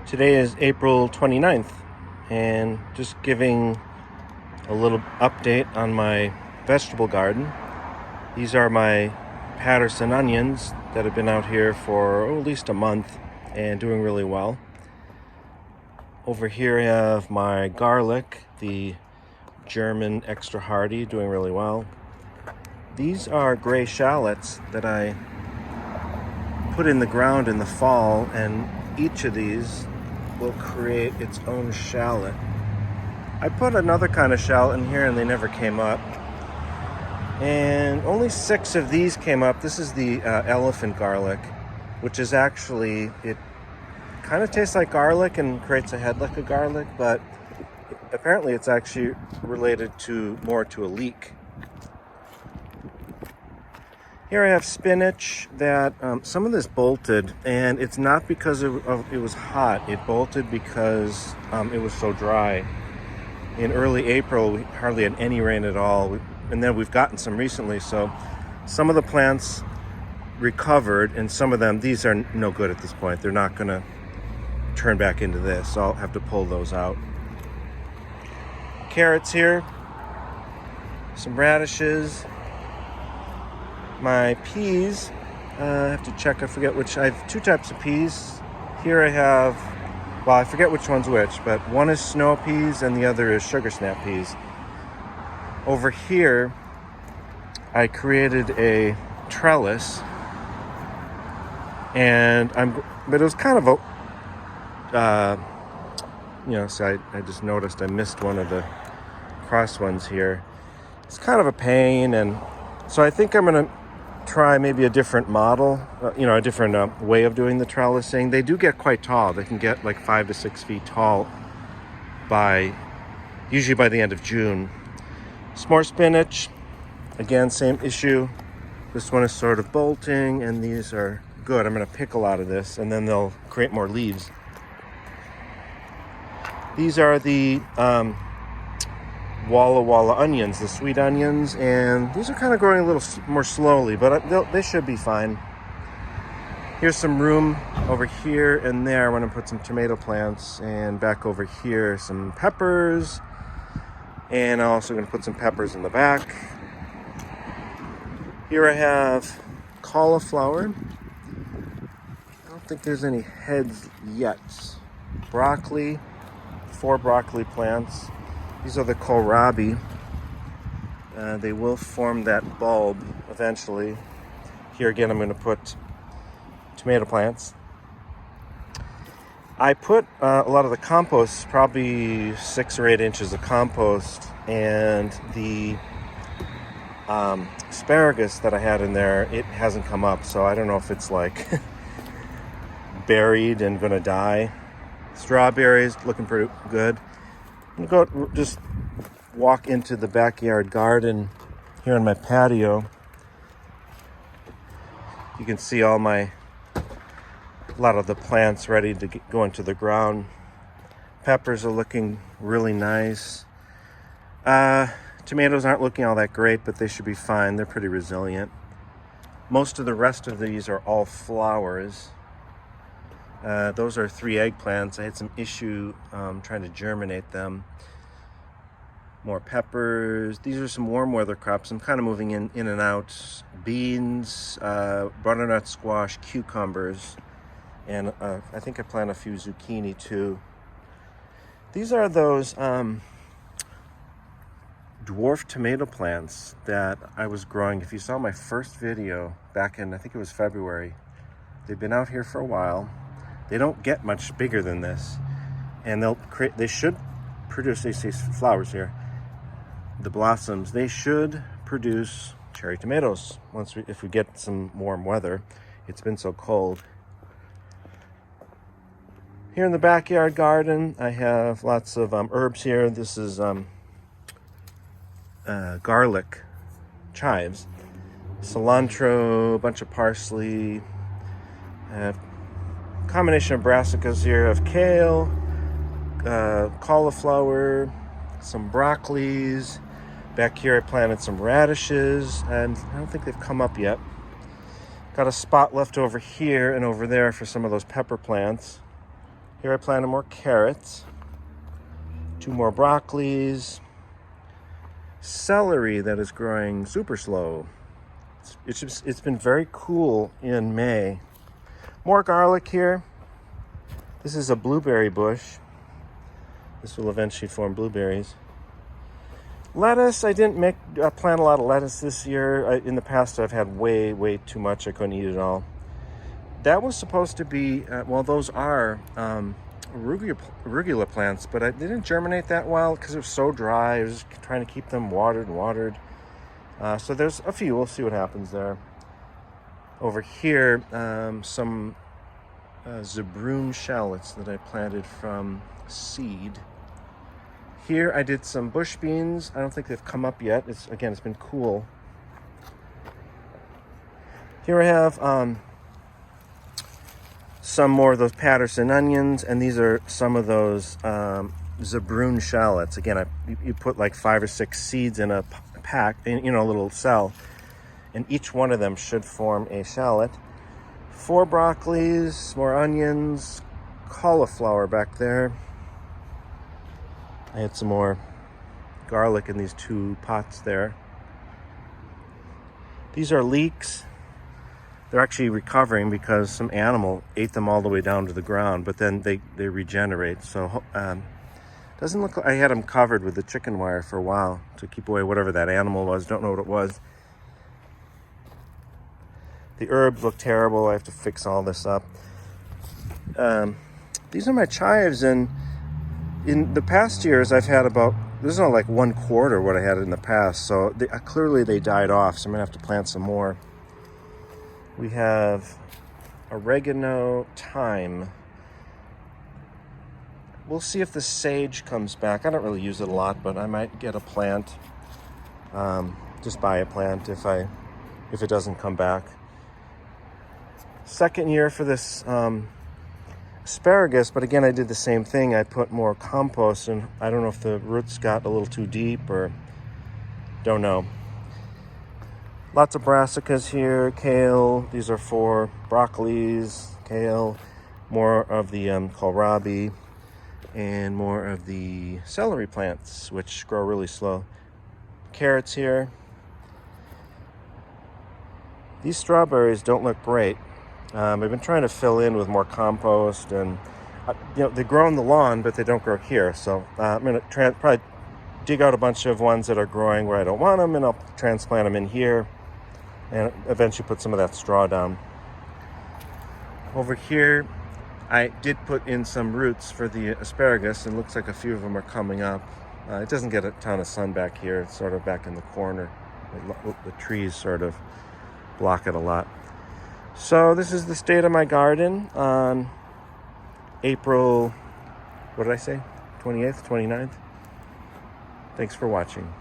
Today is April 29th, and just giving a little update on my vegetable garden. These are my Patterson onions that have been out here for at least a month and doing really well. Over here I have my garlic, the German extra hardy, doing really well. These are gray shallots that I put in the ground in the fall, and each of these will create its own shallot. I put another kind of shallot in here and they never came up. And only 6 of these came up. This is the elephant garlic, which is actually, it kind of tastes like garlic and creates a head like a garlic, but apparently it's actually related more to a leek. Here I have spinach that some of this bolted, and it's not because it was hot. It bolted because it was so dry. In early April, we hardly had any rain at all, and then we've gotten some recently, so some of the plants recovered, and some of them, these are no good at this point. They're not going to turn back into this, so I'll have to pull those out. Carrots here, some radishes. My peas, I have to check, I forget which. I have 2 types of peas. Here I have, well, I forget which one's which, but one is snow peas and the other is sugar snap peas. Over here, I created a trellis, but it was kind of so I just noticed I missed one of the cross ones here. It's kind of a pain, and so I think I'm going to try maybe a different model, a different way of doing the trellising. They do get quite tall. They can get like 5 to 6 feet tall usually by the end of June. Some more spinach. Again, same issue. This one is sort of bolting, and these are good. I'm going to pick a lot of this, and then they'll create more leaves. These are the Walla Walla onions, the sweet onions, and these are kind of growing a little more slowly, but they should be fine. Here's some room over here and there. I want to put some tomato plants, and back over here some peppers, and I'm also going to put some peppers in the back. Here I have cauliflower. I don't think there's any heads yet. Broccoli, 4 broccoli plants. These are the kohlrabi. They will form that bulb eventually. Here again, I'm going to put tomato plants. I put a lot of the compost, probably 6 or 8 inches of compost, and the asparagus that I had in there, it hasn't come up, so I don't know if it's like buried and going to die. Strawberries looking pretty good. I'm going to go just walk into the backyard garden here on my patio. You can see a lot of the plants ready to go into the ground. Peppers are looking really nice. Tomatoes aren't looking all that great, but they should be fine. They're pretty resilient. Most of the rest of these are all flowers. Those are 3 eggplants. I had some issue trying to germinate them. More peppers. These are some warm weather crops. I'm kind of moving in and out. Beans, butternut squash, cucumbers, and I think I planted a few zucchini too. These are those dwarf tomato plants that I was growing. If you saw my first video back in, I think it was February, they've been out here for a while. They don't get much bigger than this, and they should produce, they see flowers here, the blossoms, they should produce cherry tomatoes if we get some warm weather. It's been so cold. Here in the backyard garden, I have lots of herbs here. This is garlic chives, cilantro, a bunch of parsley, combination of brassicas here of kale, cauliflower, some broccolis. Back here I planted some radishes, and I don't think they've come up yet. Got a spot left over here and over there for some of those pepper plants. Here I planted more carrots, 2 more broccolis, celery that is growing super slow. It's been very cool in May. More garlic here. This is a blueberry bush. This will eventually form blueberries. Lettuce, I didn't plant a lot of lettuce this year. In the past, I've had way too much. I couldn't eat it all. That was supposed to be, those are arugula plants, but they didn't germinate that well because it was so dry. I was just trying to keep them watered. So there's a few. We'll see what happens there. Over here, some Zabroon shallots that I planted from seed. Here I did some bush beans. I don't think they've come up yet. It's been cool. Here I have some more of those Patterson onions, and these are some of those Zabroon shallots. Again, you put like 5 or 6 seeds in a pack, in a little cell, and each one of them should form a shallot. 4 broccolis, more onions, cauliflower back there. I had some more garlic in these 2 pots there. These are leeks. They're actually recovering because some animal ate them all the way down to the ground, but then they regenerate. So doesn't look like I had them covered with the chicken wire for a while to keep away whatever that animal was. Don't know what it was. The herbs look terrible. I have to fix all this up. These are my chives, and in the past years I've had this is not like 1/4 what I had in the past. So clearly they died off. So I'm gonna have to plant some more. We have oregano, thyme. We'll see if the sage comes back. I don't really use it a lot, but I might get a plant. Just buy a plant if it doesn't come back. Second year for this asparagus, but again, I did the same thing. I put more compost, and I don't know if the roots got a little too deep or don't know. Lots of brassicas here, kale. These are 4 broccolis, kale, more of the kohlrabi, and more of the celery plants, which grow really slow. Carrots here. These strawberries don't look great. I've been trying to fill in with more compost, and they grow on the lawn, but they don't grow here. So I'm going to probably dig out a bunch of ones that are growing where I don't want them, and I'll transplant them in here, and eventually put some of that straw down. Over here, I did put in some roots for the asparagus, and it looks like a few of them are coming up. It doesn't get a ton of sun back here. It's sort of back in the corner. The trees sort of block it a lot. So this is the state of my garden on April, what did I say? 28th, 29th? Thanks for watching.